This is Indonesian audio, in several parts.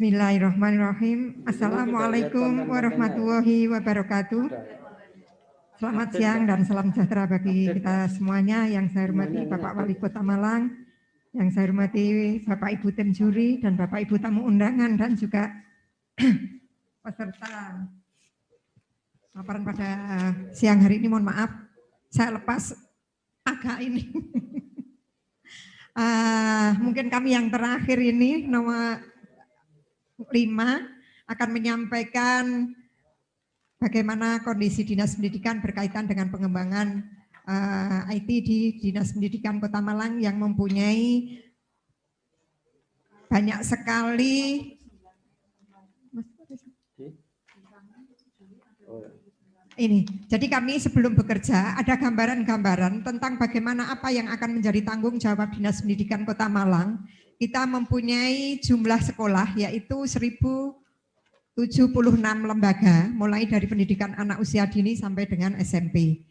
Bismillahirrahmanirrahim. Assalamualaikum warahmatullahi wabarakatuh. Selamat siang dan salam sejahtera bagi kita semuanya. Yang saya hormati Bapak Wali Kota Malang, yang saya hormati Bapak Ibu tim juri dan Bapak Ibu tamu undangan dan juga peserta paparan pada siang hari ini. Mohon maaf, saya lepas agak ini. Mungkin kami yang terakhir ini nomor 5 akan menyampaikan bagaimana kondisi Dinas Pendidikan berkaitan dengan pengembangan IT di Dinas Pendidikan Kota Malang yang mempunyai banyak sekali ini. Jadi kami sebelum bekerja ada gambaran-gambaran tentang bagaimana apa yang akan menjadi tanggung jawab Dinas Pendidikan Kota Malang. Kita mempunyai jumlah sekolah yaitu 1076 lembaga, mulai dari pendidikan anak usia dini sampai dengan SMP.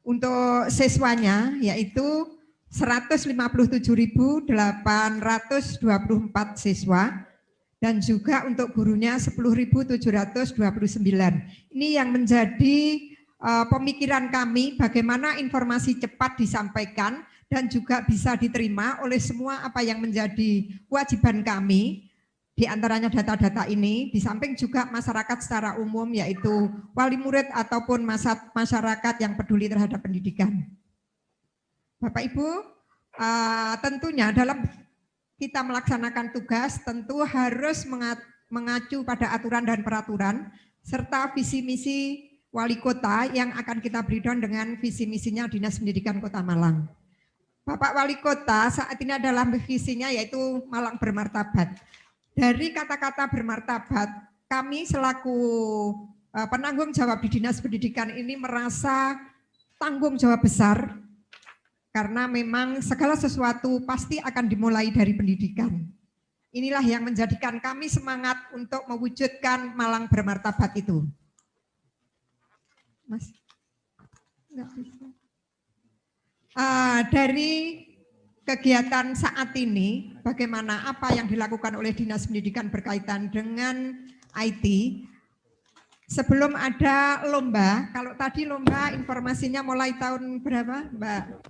Untuk siswanya yaitu 157.824 siswa dan juga untuk gurunya 10.729. Ini yang menjadi pemikiran kami bagaimana informasi cepat disampaikan dan juga bisa diterima oleh semua apa yang menjadi kewajiban kami, diantaranya data-data ini, di samping juga masyarakat secara umum yaitu wali murid ataupun masyarakat yang peduli terhadap pendidikan. Bapak Ibu, tentunya dalam kita melaksanakan tugas tentu harus mengacu pada aturan dan peraturan serta visi misi wali kota yang akan kita breakdown dengan visi misinya Dinas Pendidikan Kota Malang. Bapak Wali Kota saat ini adalah visinya yaitu Malang bermartabat. Dari kata-kata bermartabat, kami selaku penanggung jawab di Dinas Pendidikan ini merasa tanggung jawab besar karena memang segala sesuatu pasti akan dimulai dari pendidikan. Inilah yang menjadikan kami semangat untuk mewujudkan Malang bermartabat itu. Mas, enggak bisa. Dari kegiatan saat ini, bagaimana apa yang dilakukan oleh Dinas Pendidikan berkaitan dengan IT. Sebelum ada lomba, kalau tadi lomba informasinya mulai tahun berapa, Mbak?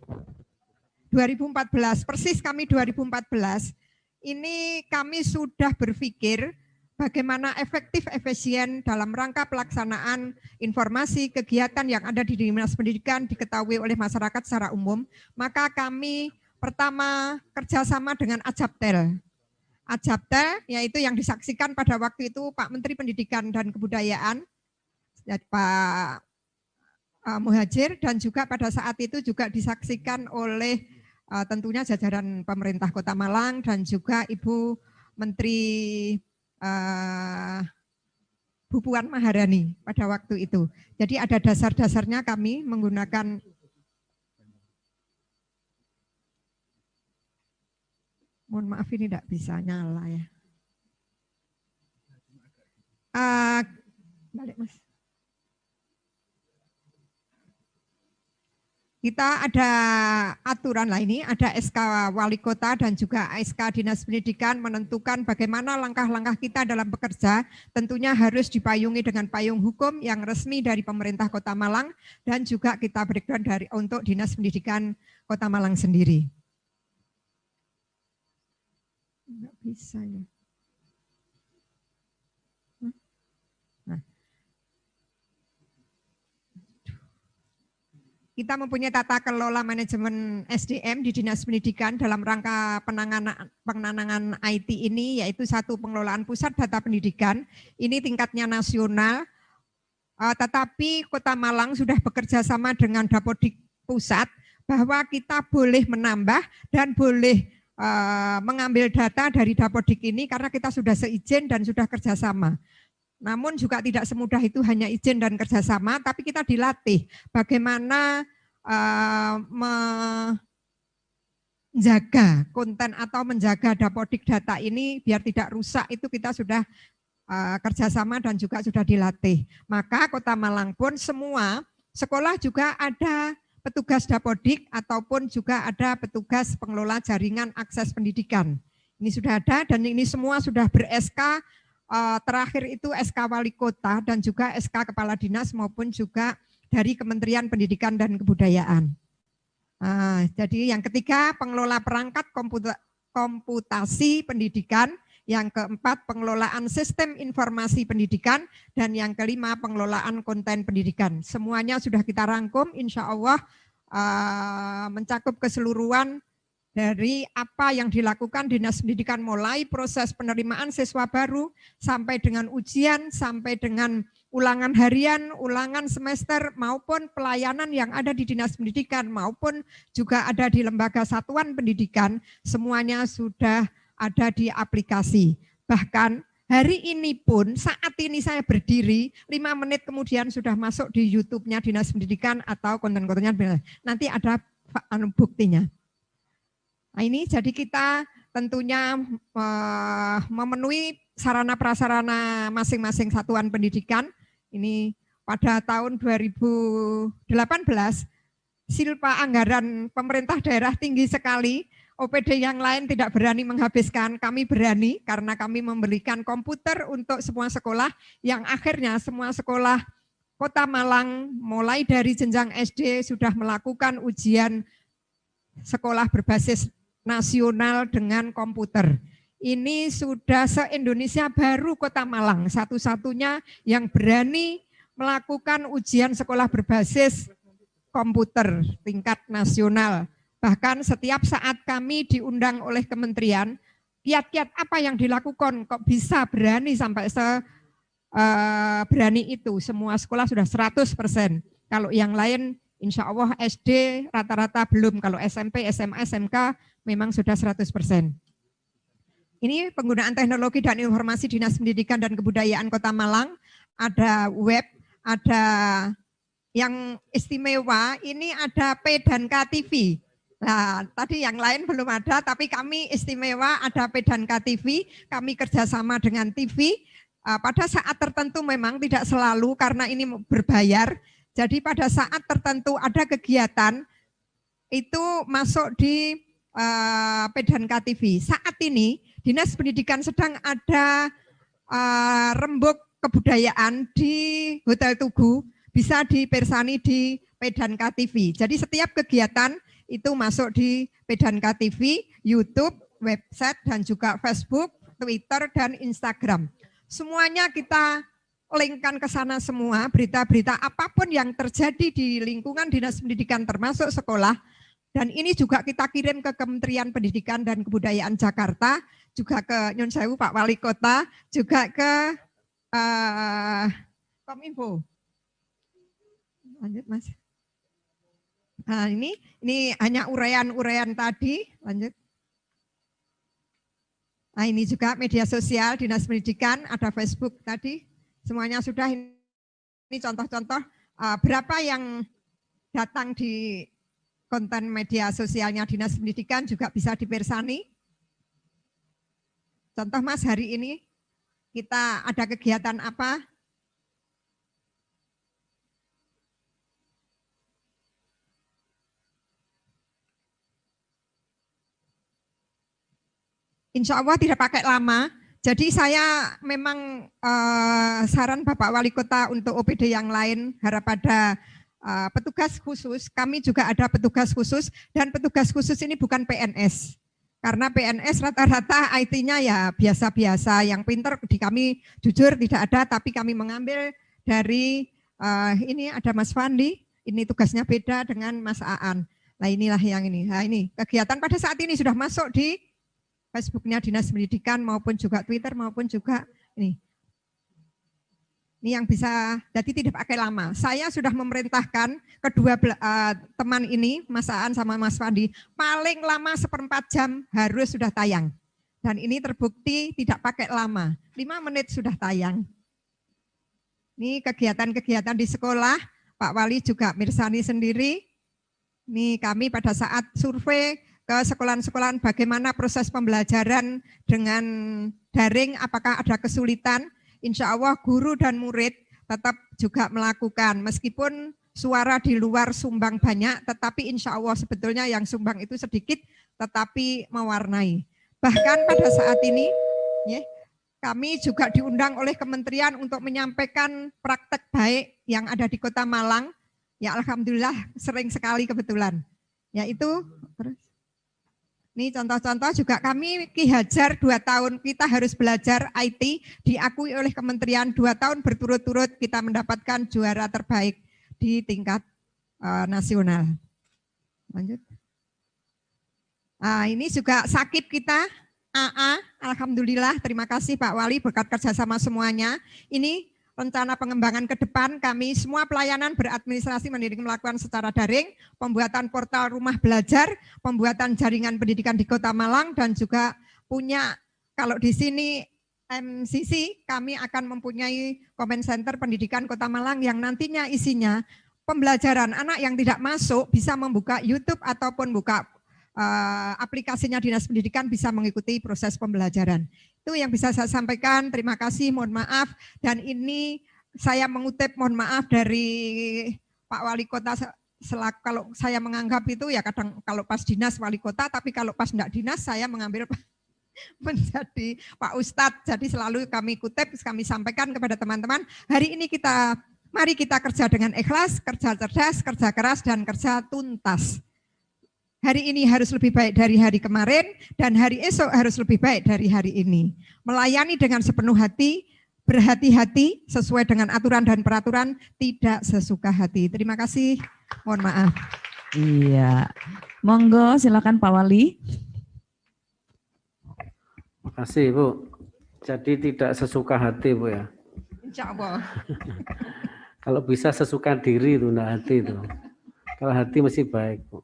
2014, persis kami 2014. Ini kami sudah berpikir bagaimana efektif efisien dalam rangka pelaksanaan informasi kegiatan yang ada di Dinas Pendidikan diketahui oleh masyarakat secara umum, maka kami pertama kerjasama dengan Ajabtel. Ajabtel yaitu yang disaksikan pada waktu itu Pak Menteri Pendidikan dan Kebudayaan, Pak Muhajir, dan juga pada saat itu juga disaksikan oleh tentunya jajaran pemerintah Kota Malang dan juga Ibu Menteri Bu Puan Maharani pada waktu itu. Jadi ada dasar-dasarnya kami menggunakan mohon maaf ini tidak bisa nyala ya. Balik Mas. Kita ada aturan lah ini, ada SK Wali Kota dan juga SK Dinas Pendidikan menentukan bagaimana langkah-langkah kita dalam bekerja, tentunya harus dipayungi dengan payung hukum yang resmi dari pemerintah Kota Malang dan juga kita breakdown untuk Dinas Pendidikan Kota Malang sendiri. Enggak bisa ya. Kita mempunyai tata kelola manajemen SDM di Dinas Pendidikan dalam rangka penanganan IT ini, yaitu satu pengelolaan pusat data pendidikan, ini tingkatnya nasional, tetapi Kota Malang sudah bekerja sama dengan Dapodik Pusat bahwa kita boleh menambah dan boleh mengambil data dari Dapodik ini karena kita sudah seizin dan sudah kerjasama. Namun juga tidak semudah itu hanya izin dan kerjasama, tapi kita dilatih bagaimana menjaga konten atau menjaga Dapodik data ini biar tidak rusak, itu kita sudah kerjasama dan juga sudah dilatih. Maka Kota Malang pun semua sekolah juga ada petugas Dapodik ataupun juga ada petugas pengelola jaringan akses pendidikan. Ini sudah ada dan ini semua sudah ber-SK, terakhir itu SK Wali Kota dan juga SK Kepala Dinas maupun juga dari Kementerian Pendidikan dan Kebudayaan. Jadi yang ketiga, pengelola perangkat komputasi pendidikan. Yang keempat, pengelolaan sistem informasi pendidikan, dan yang kelima, pengelolaan konten pendidikan. Semuanya sudah kita rangkum, insya Allah mencakup keseluruhan dari apa yang dilakukan Dinas Pendidikan mulai proses penerimaan siswa baru, sampai dengan ujian, sampai dengan ulangan harian, ulangan semester, maupun pelayanan yang ada di Dinas Pendidikan, maupun juga ada di lembaga satuan pendidikan, semuanya sudah ada di aplikasi. Bahkan hari ini pun saat ini saya berdiri 5 menit kemudian sudah masuk di YouTube-nya Dinas Pendidikan atau konten-kontennya. Nanti ada buktinya. Nah, ini jadi kita tentunya memenuhi sarana prasarana masing-masing satuan pendidikan. Ini pada tahun 2018 silpa anggaran pemerintah daerah tinggi sekali. OPD yang lain tidak berani menghabiskan, kami berani karena kami memberikan komputer untuk semua sekolah yang akhirnya semua sekolah Kota Malang mulai dari jenjang SD sudah melakukan ujian sekolah berbasis nasional dengan komputer. Ini sudah se-Indonesia baru Kota Malang satu-satunya yang berani melakukan ujian sekolah berbasis komputer tingkat nasional. Bahkan setiap saat kami diundang oleh kementerian, kiat-kiat apa yang dilakukan kok bisa berani sampai berani itu. Semua sekolah sudah 100%. Kalau yang lain insya Allah SD rata-rata belum. Kalau SMP, SMA, SMK memang sudah 100%. Ini penggunaan teknologi dan informasi Dinas Pendidikan dan Kebudayaan Kota Malang. Ada web, ada yang istimewa, ini ada P dan K TV. Nah, tadi yang lain belum ada, tapi kami istimewa ada P dan K TV, kami kerjasama dengan TV. Pada saat tertentu memang tidak selalu karena ini berbayar, jadi pada saat tertentu ada kegiatan, itu masuk di P dan K TV. Saat ini Dinas Pendidikan sedang ada rembuk kebudayaan di Hotel Tugu, bisa dipersani di P dan K TV. Jadi setiap kegiatan itu masuk di P dan K TV, YouTube, website, dan juga Facebook, Twitter, dan Instagram. Semuanya kita linkkan ke sana semua, berita-berita apapun yang terjadi di lingkungan Dinas Pendidikan termasuk sekolah, dan ini juga kita kirim ke Kementerian Pendidikan dan Kebudayaan Jakarta, juga ke Nyun Sewu Pak Wali Kota, juga ke Kominfo. Lanjut Mas. Nah, ini hanya uraian-uraian tadi, lanjut. Nah, ini juga media sosial Dinas Pendidikan, ada Facebook tadi, semuanya sudah. Ini contoh-contoh berapa yang datang di konten media sosialnya Dinas Pendidikan juga bisa dipersani. Contoh Mas, hari ini kita ada kegiatan apa? Insya Allah tidak pakai lama. Jadi saya memang saran Bapak Wali Kota untuk OPD yang lain harap ada petugas khusus. Kami juga ada petugas khusus dan petugas khusus ini bukan PNS. Karena PNS rata-rata IT-nya ya biasa-biasa. Yang pinter di kami jujur tidak ada, tapi kami mengambil dari ini ada Mas Fandi. Ini tugasnya beda dengan Mas Aan. Nah inilah yang ini. Nah ini kegiatan pada saat ini sudah masuk di Facebooknya Dinas Pendidikan maupun juga Twitter maupun juga ini. Ini yang bisa, jadi tidak pakai lama. Saya sudah memerintahkan kedua teman ini, Mas Aan sama Mas Fandi, paling lama 1/4 jam harus sudah tayang. Dan ini terbukti tidak pakai lama, 5 menit sudah tayang. Ini kegiatan-kegiatan di sekolah, Pak Wali juga mirsani sendiri. Ini kami pada saat survei ke sekolah-sekolah bagaimana proses pembelajaran dengan daring, apakah ada kesulitan. Insya Allah guru dan murid tetap juga melakukan, meskipun suara di luar sumbang banyak, tetapi insya Allah sebetulnya yang sumbang itu sedikit, tetapi mewarnai. Bahkan pada saat ini, ya, kami juga diundang oleh kementerian untuk menyampaikan praktek baik yang ada di Kota Malang. Ya alhamdulillah sering sekali kebetulan. Yaitu ini contoh-contoh juga kami Ki Hajar 2 tahun kita harus belajar IT, diakui oleh kementerian 2 tahun berturut-turut kita mendapatkan juara terbaik di tingkat nasional. Lanjut. Nah, ini juga sakit kita AA, alhamdulillah, terima kasih Pak Wali berkat kerjasama semuanya. Ini rencana pengembangan ke depan kami semua pelayanan beradministrasi mendidik melakukan secara daring, pembuatan portal rumah belajar, pembuatan jaringan pendidikan di Kota Malang, dan juga punya kalau di sini MCC kami akan mempunyai comment center pendidikan Kota Malang yang nantinya isinya pembelajaran anak yang tidak masuk bisa membuka YouTube ataupun buka aplikasinya Dinas Pendidikan bisa mengikuti proses pembelajaran. Itu yang bisa saya sampaikan. Terima kasih, mohon maaf. Dan ini saya mengutip mohon maaf dari Pak Wali Kota. Kalau saya menganggap itu ya kadang kalau pas dinas wali kota, tapi kalau pas enggak dinas saya mengambil menjadi Pak Ustadz. Jadi selalu kami kutip, kami sampaikan kepada teman-teman. Hari ini mari kita kerja dengan ikhlas, kerja cerdas, kerja keras, dan kerja tuntas. Hari ini harus lebih baik dari hari kemarin, dan hari esok harus lebih baik dari hari ini. Melayani dengan sepenuh hati, berhati-hati, sesuai dengan aturan dan peraturan, tidak sesuka hati. Terima kasih, mohon maaf. Iya, monggo silakan Pak Wali. Terima kasih Bu. Jadi tidak sesuka hati Bu ya. Insya Allah. Kalau bisa sesuka diri itu, enggak hati itu. Kalau hati mesti baik Bu.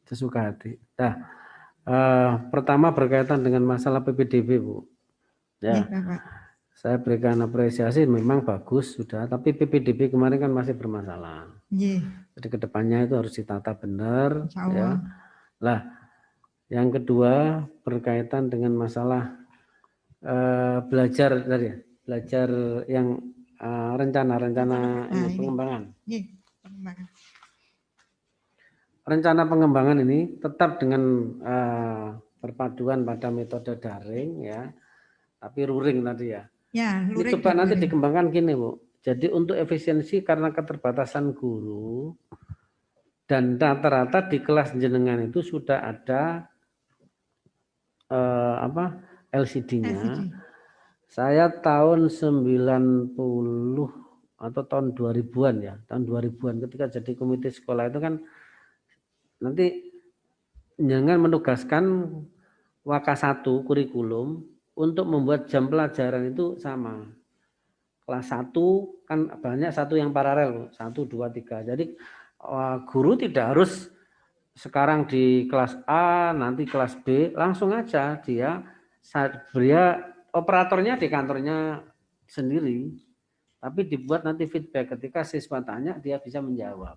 Sesuka hati. Nah, pertama berkaitan dengan masalah PPDB Bu. Ya, saya berikan apresiasi memang bagus sudah, tapi PPDB kemarin kan masih bermasalah. Jadi kedepannya itu harus ditata benar. Ya. Lah, yang kedua berkaitan dengan masalah belajar yang rencana pengembangan. Rencana pengembangan ini tetap dengan perpaduan pada metode daring ya, tapi luring tadi ya. Ini coba nanti dikembangkan gini Bu. Jadi untuk efisiensi karena keterbatasan guru dan rata-rata di kelas jenengan itu sudah ada LCD-nya. Saya tahun 90 atau tahun 2000-an ya, tahun 2000-an ketika jadi komite sekolah itu kan nanti jangan menugaskan Waka 1 kurikulum untuk membuat jam pelajaran itu sama. Kelas 1 kan banyak satu yang paralel, 1, 2, 3. Jadi guru tidak harus sekarang di kelas A, nanti kelas B, langsung aja dia operatornya di kantornya sendiri. Tapi dibuat nanti feedback ketika siswa tanya dia bisa menjawab.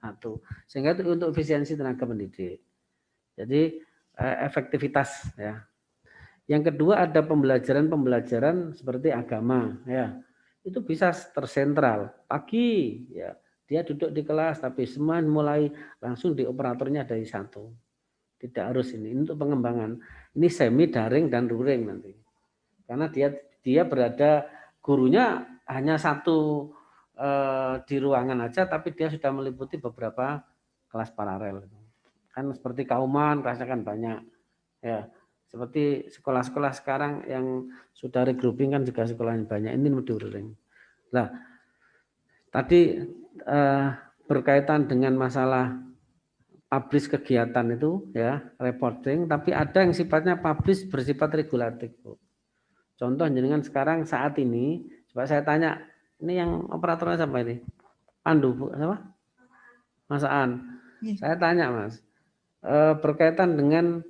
Satu, sehingga itu untuk efisiensi tenaga pendidik. Jadi efektivitas ya. Yang kedua ada pembelajaran seperti agama ya. Itu bisa tersentral. Pagi ya, dia duduk di kelas tapi semua mulai langsung di operatornya dari satu. Tidak harus ini untuk pengembangan. Ini semi daring dan luring nanti. Karena dia berada gurunya hanya satu di ruangan aja, tapi dia sudah meliputi beberapa kelas paralel. Kan seperti Kauman, kelasnya kan banyak. Ya, seperti sekolah-sekolah sekarang yang sudah regrouping kan juga sekolah yang banyak. Ini luring. Nah, tadi berkaitan dengan masalah publish kegiatan itu ya, reporting, tapi ada yang sifatnya publish bersifat regulatif, Bu. Contoh jenengan sekarang saat ini, coba saya tanya, ini yang operatornya siapa ini? Pandu, Bu, siapa? Mas Aan. Saya tanya, Mas. Berkaitan dengan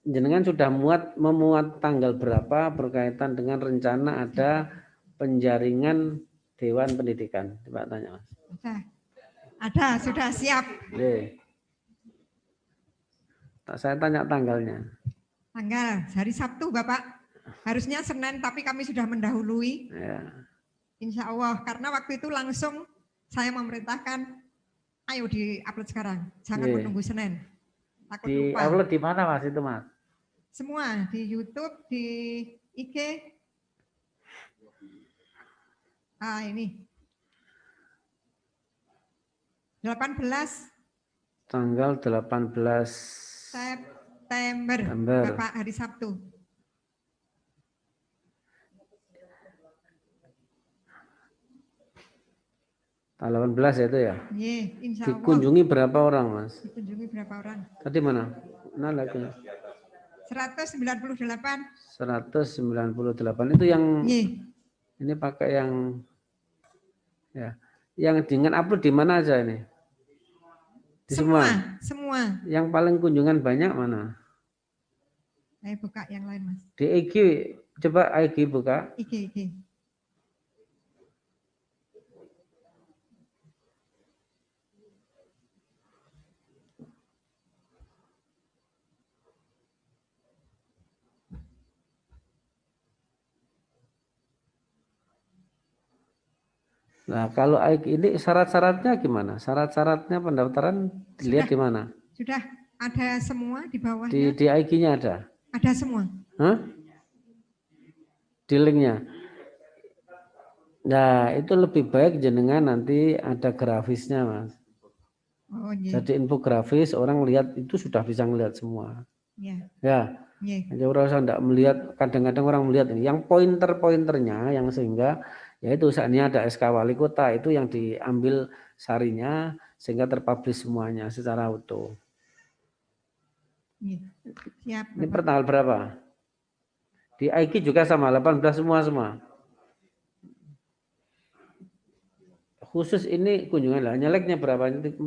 jenengan sudah memuat tanggal berapa berkaitan dengan rencana ada penjaringan Dewan Pendidikan? Coba tanya, Mas. Ada, sudah siap. Saya tanya tanggalnya. Tanggal hari Sabtu, Bapak. Harusnya Senin, tapi kami sudah mendahului. Ya. Insya Allah, karena waktu itu langsung saya memerintahkan, ayo di-upload sekarang, jangan menunggu Senin. Takut lupa. Di-upload di mana Mas itu Mas? Semua di YouTube, di IG. Ini 18 tanggal 18 September. Bapak, hari Sabtu. Tanggal 18 ya itu ya? Iya, insya Allah. Dikunjungi berapa orang, Mas? Dikunjungi berapa orang? Tadi mana? Nah, lagi. 198. 198 itu yang ini pakai yang ya, yang dengan upload di mana aja ini? Di semua. Yang paling kunjungan banyak mana? Saya buka yang lain, Mas. Di IG, coba IG buka. IG. Nah, kalau ini syarat-syaratnya gimana? Syarat-syaratnya pendaftaran dilihat di mana? Sudah ada semua di bawahnya. Di IG-nya ada? Ada semua. Hah? Di linknya. Nah, itu lebih baik jenengan nanti ada grafisnya, Mas. Oh, iya. Jadi infografis orang lihat itu sudah bisa melihat semua. Iya. Ya. Jadi orang tidak melihat, kadang-kadang orang melihat ini yang pointer-pointernya yang sehingga yaitu saat ini ada SK Wali Kota itu yang diambil sarinya sehingga terpublish semuanya secara utuh. Siap. Ini per tanggal berapa? Di IG juga sama 18 semua. Khusus ini kunjungan lah. Nyeleknya berapa? 47.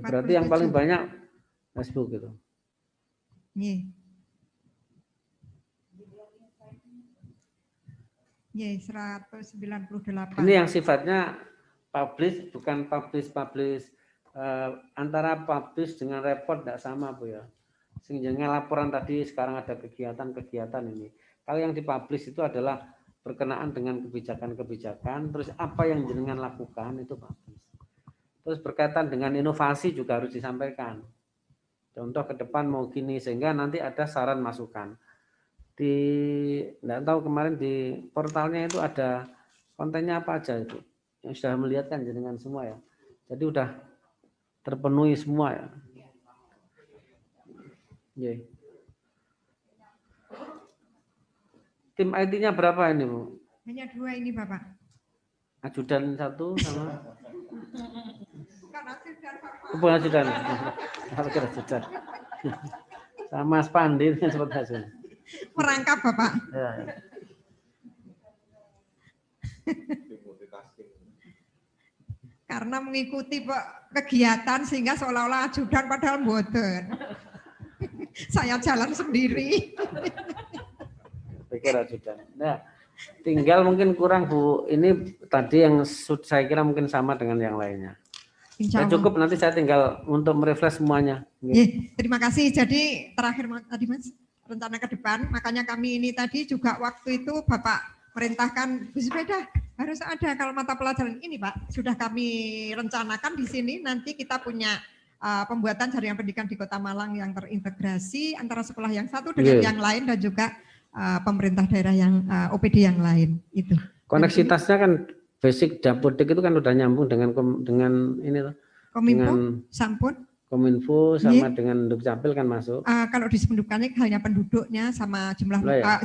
Berarti yang paling banyak Facebook gitu. Iya, 198. Ini yang sifatnya publish, bukan publish antara publish dengan report tidak sama, Bu ya. Sehingga laporan tadi sekarang ada kegiatan ini. Kalau yang dipublish itu adalah berkenaan dengan kebijakan-kebijakan, terus apa yang jenengan lakukan itu publish. Terus berkaitan dengan inovasi juga harus disampaikan. Contoh ke depan mau gini sehingga nanti ada saran masukan. Tidak tahu kemarin di portalnya itu ada kontennya apa aja itu yang sudah melihat kan jenengan semua ya. Jadi udah terpenuhi semua ya. Tim IT-nya berapa ini, Bu? Hanya 2 ini, Bapak. Ajudan 1 sama? Bukan ajudan. Sama Spandi seperti hasil. Merangkap, Bapak. Ya. Karena mengikuti kegiatan sehingga seolah-olah ajudan padahal mboten. Saya jalan sendiri. Pikir ajudan. Nah, tinggal mungkin kurang, Bu. Ini tadi yang saya kira mungkin sama dengan yang lainnya. Ya, cukup nanti saya tinggal untuk merefresh semuanya. Terima kasih. Jadi terakhir tadi Mas, rencana ke depan, makanya kami ini tadi juga waktu itu Bapak merintahkan bus sepeda harus ada kalau mata pelajaran ini, Pak. Sudah kami rencanakan di sini, nanti kita punya pembuatan jaringan pendidikan di Kota Malang yang terintegrasi antara sekolah yang satu dengan yang lain dan juga pemerintah daerah yang OPD yang lain itu. Koneksitasnya kan basic Dapodik itu kan udah nyambung dengan ini loh. Kominfo, dengan Sampun. Kominfo sama dengan Dukcapil kan masuk. Kalau di Sependukanik hanya penduduknya sama jumlah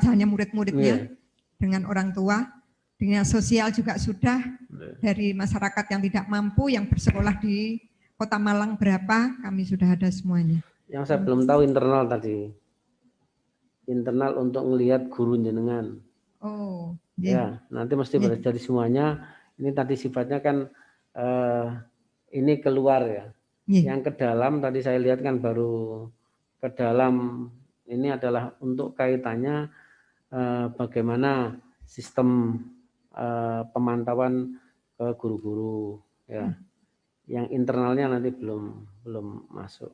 hanya murid-muridnya dengan orang tua. Dinas sosial juga sudah dari masyarakat yang tidak mampu yang bersekolah di Kota Malang berapa kami sudah ada semuanya. Yang saya belum tahu internal tadi. Internal untuk melihat guru jenengan. Oh. Ya, nanti mesti jadi semuanya. Ini tadi sifatnya kan ini keluar ya. Yang ke dalam tadi saya lihat kan baru ke dalam ini adalah untuk kaitannya bagaimana sistem pemantauan ke guru-guru ya. Yang internalnya nanti belum masuk.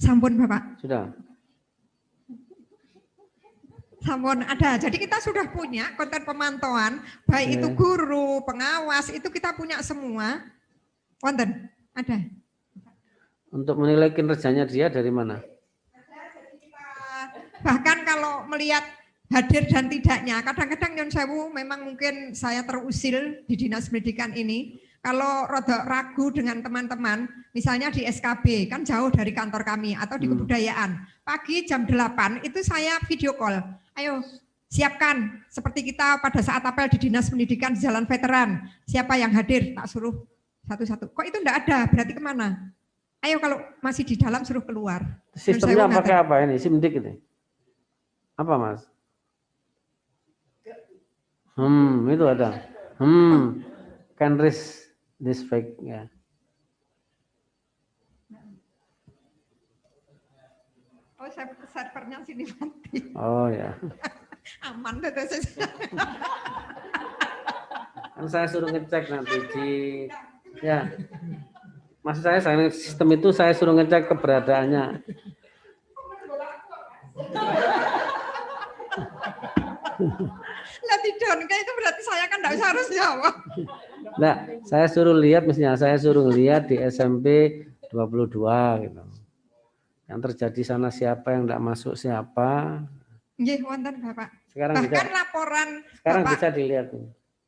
Sampun Bapak. Sudah. Sampun ada. Jadi kita sudah punya konten pemantauan, baik itu guru, pengawas, itu kita punya semua. Konten ada. Untuk menilai kinerjanya dia dari mana? Bahkan kalau melihat hadir dan tidaknya, kadang-kadang Nyon Sewu memang mungkin saya terusil di Dinas Pendidikan ini. Kalau rada ragu dengan teman-teman, misalnya di SKB, kan jauh dari kantor kami, atau di kebudayaan. Pagi jam 8 itu saya video call. Ayo, siapkan seperti kita pada saat apel di Dinas Pendidikan di Jalan Veteran. Siapa yang hadir, tak suruh satu-satu. Kok itu enggak ada, berarti kemana? Ayo kalau masih di dalam suruh keluar. Sistemnya pakai apa ini? Simdik itu? Apa Mas? Itu ada. Can risk this fake ya. Oh, servernya sini mati. Oh ya. Aman tuh. Kan saya suruh ngecek nanti di ya. Maksud saya sistem itu saya suruh ngecek keberadaannya. Lah tidak, itu berarti saya kan enggak harus jawab. Nah, saya suruh lihat misalnya saya suruh lihat di SMP 22 gitu. Yang terjadi sana siapa, yang enggak masuk siapa. Nggih, wonten Bapak. Sekarang bahkan bisa, laporan sekarang Bapak, bisa dilihat.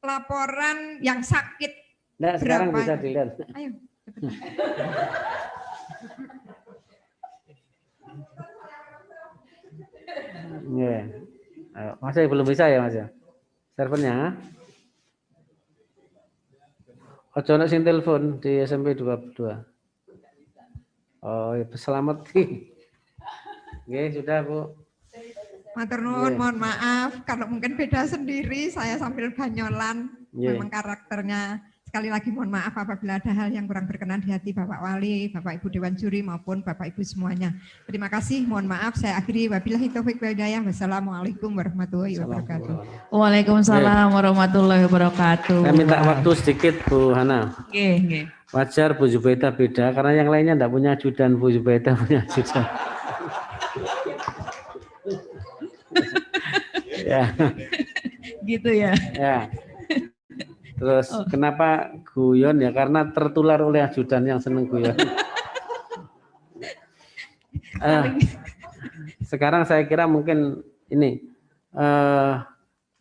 Laporan yang sakit. Nah, sekarang bisa dilihat. Ayo. Yeah. Ayo, masih belum bisa ya Mas ya? Servernya? Ojo nek sing telepon di SMP 22. Oh, ya, selamat. Oke, sudah Bu. Matur nuwun, mohon maaf kalau mungkin beda sendiri, saya sambil banyolan, memang karakternya. Sekali lagi mohon maaf apabila ada hal yang kurang berkenan di hati Bapak Wali, Bapak Ibu Dewan Juri maupun Bapak Ibu semuanya. Terima kasih, mohon maaf, saya akhiri. Wabillahi taufiq wal hidayah. Wassalamualaikum warahmatullahi wabarakatuh. Waalaikumsalam warahmatullahi wabarakatuh. Saya minta waktu sedikit Bu Hana. Oke. Wajar Bu Zubaida beda karena yang lainnya enggak punya ajudan, Bu Zubaida punya ajudan. Ya. Gitu ya. Ya. Terus kenapa guyon ya? Karena tertular oleh ajudan yang seneng guyon. Sekarang saya kira mungkin ini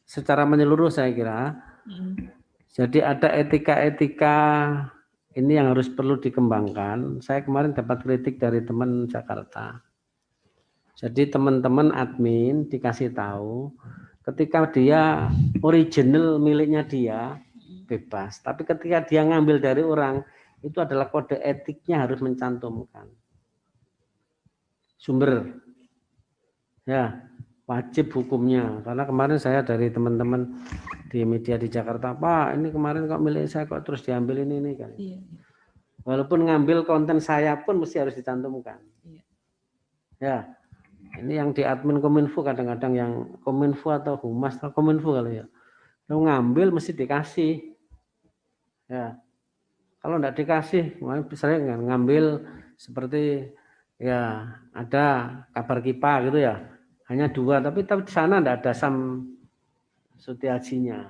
secara menyeluruh saya kira. Jadi ada etika-etika ini yang harus perlu dikembangkan. Saya kemarin dapat kritik dari teman Jakarta. Jadi teman-teman admin dikasih tahu ketika dia original miliknya dia bebas, tapi ketika dia ngambil dari orang itu adalah kode etiknya harus mencantumkan sumber ya, wajib hukumnya. Karena kemarin saya dari teman-teman di media di Jakarta, Pak ini kemarin kok milik saya kok terus diambil ini kan. Walaupun ngambil konten saya pun mesti harus dicantumkan. Ya, ini yang di admin Kominfo kadang-kadang yang Kominfo atau Humas atau Kominfo kali ya, kalau ngambil mesti dikasih. Ya, kalau enggak dikasih, misalnya ngambil seperti ya ada kabar kipa gitu ya, hanya 2, tapi di sana enggak ada Sam Sutiajinya.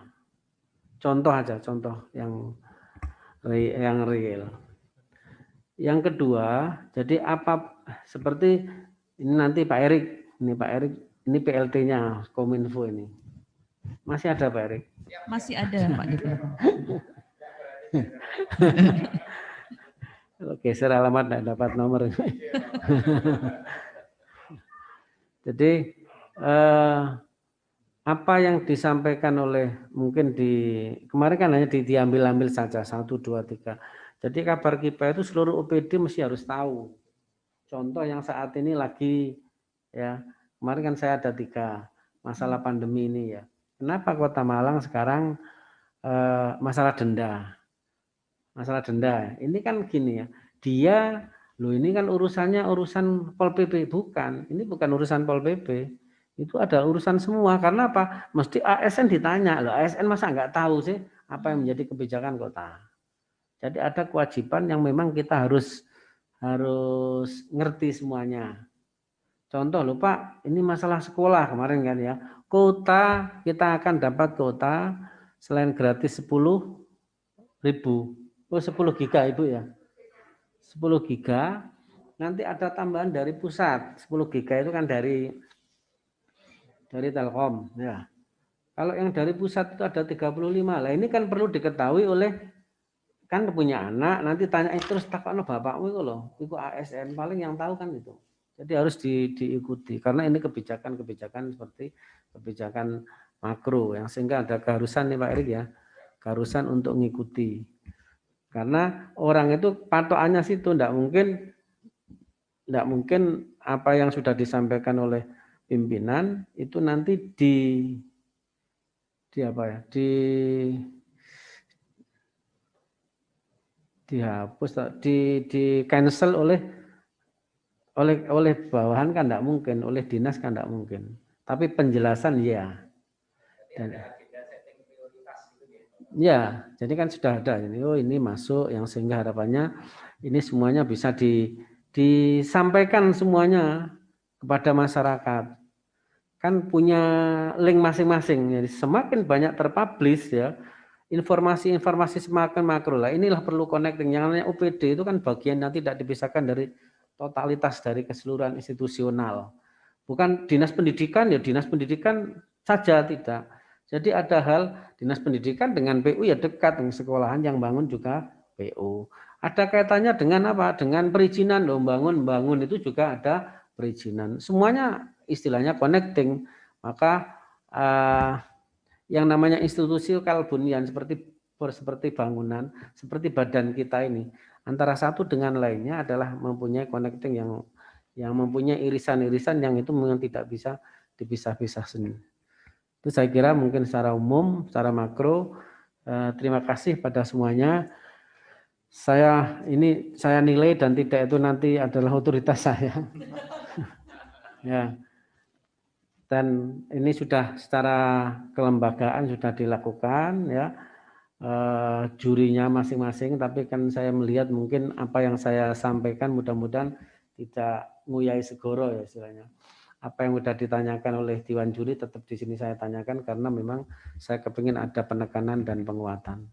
Contoh aja, contoh yang real. Yang kedua, jadi apa seperti ini nanti Pak Erik, ini PLT-nya Kominfo ini. Masih ada Pak Erik? Masih ada Pak Dirjen. Oke, geser alamat tidak dapat nomor. Jadi apa yang disampaikan oleh mungkin kemarin kan hanya diambil-ambil saja 1, 2, 3. Jadi kabar kipa itu seluruh OPD mesti harus tahu. Contoh yang saat ini lagi ya, kemarin kan saya ada 3 masalah pandemi ini ya. Kenapa Kota Malang sekarang masalah denda? Masalah denda. Ini kan gini ya. Dia ini kan urusannya urusan Pol PP, bukan. Ini bukan urusan Pol PP. Itu ada urusan semua. Karena apa? Mesti ASN ditanya. Loh, ASN masa nggak tahu sih apa yang menjadi kebijakan kota. Jadi ada kewajiban yang memang kita harus ngerti semuanya. Contoh lho Pak, ini masalah sekolah kemarin kan ya. Kuota, kita akan dapat kuota selain gratis 10.000. Oh 10 giga Ibu ya. 10 giga, nanti ada tambahan dari pusat. 10 giga itu kan dari dari Telkom ya. Kalau yang dari pusat itu ada 35. Lah ini kan perlu diketahui oleh kan punya anak, nanti tanya terus takokno bapakmu itu loh, itu ASN paling yang tahu kan itu. Jadi harus diikuti karena ini kebijakan seperti kebijakan makro yang sehingga ada keharusan nih Pak Erik ya, keharusan untuk mengikuti. Karena orang itu patokannya situ, enggak mungkin apa yang sudah disampaikan oleh pimpinan itu nanti dihapus, di cancel oleh bawahan kan enggak mungkin, oleh dinas kan enggak mungkin. Tapi penjelasan ya. Dan, ya, jadi kan sudah ada ini. Oh, ini masuk yang sehingga harapannya ini semuanya bisa disampaikan semuanya kepada masyarakat. Kan punya link masing-masing. Jadi semakin banyak terpublish ya, informasi-informasi semakin makro lah. Inilah perlu connecting. Yang namanya UPD itu kan bagian yang tidak dipisahkan dari totalitas dari keseluruhan institusional. Bukan dinas pendidikan ya dinas pendidikan saja tidak. Jadi ada hal dinas pendidikan dengan PU ya dekat dengan sekolahan yang bangun juga PU. Ada kaitannya dengan apa? Dengan perizinan loh, bangun itu juga ada perizinan. Semuanya istilahnya connecting. Maka yang namanya institusi kalbunian seperti bangunan, seperti badan kita ini, antara satu dengan lainnya adalah mempunyai connecting yang mempunyai irisan-irisan yang itu memang tidak bisa dipisah-pisah sendiri. Itu saya kira mungkin secara umum, secara makro. Terima kasih pada semuanya. Saya nilai dan tidak itu nanti adalah otoritas saya. Ya. Dan ini sudah secara kelembagaan sudah dilakukan ya. Jurinya masing-masing, tapi kan saya melihat mungkin apa yang saya sampaikan mudah-mudahan tidak nguyai segoro ya istilahnya. Apa yang sudah ditanyakan oleh Dewan Juri tetap di sini saya tanyakan karena memang saya kepingin ada penekanan dan penguatan.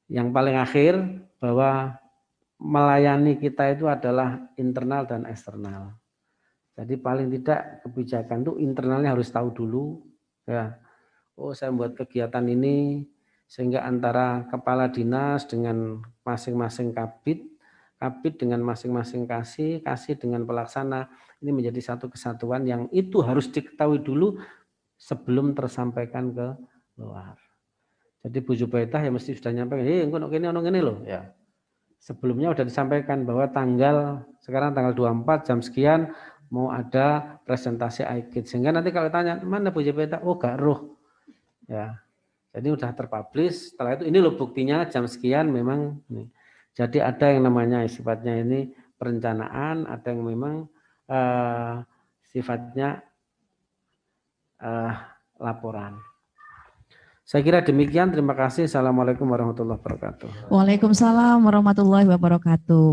Yang paling akhir bahwa melayani kita itu adalah internal dan eksternal. Jadi paling tidak kebijakan itu internalnya harus tahu dulu ya. Oh, saya membuat kegiatan ini sehingga antara kepala dinas dengan masing-masing kabid dengan masing-masing kasih dengan pelaksana ini menjadi satu kesatuan yang itu harus diketahui dulu sebelum tersampaikan ke luar. Jadi Bu Zubaitah ya mesti sudah nyampaikan, ini loh ya. Sebelumnya sudah disampaikan bahwa sekarang tanggal 24 jam sekian mau ada presentasi iKid. Sehingga nanti kalau tanya mana Bu Zubaitah, oh gak roh. Ya. Jadi sudah terpublish. Setelah itu ini loh buktinya jam sekian memang nih. Jadi ada yang namanya sifatnya ini perencanaan, ada yang memang sifatnya laporan. Saya kira demikian. Terima kasih. Assalamualaikum warahmatullahi wabarakatuh. Waalaikumsalam warahmatullahi wabarakatuh.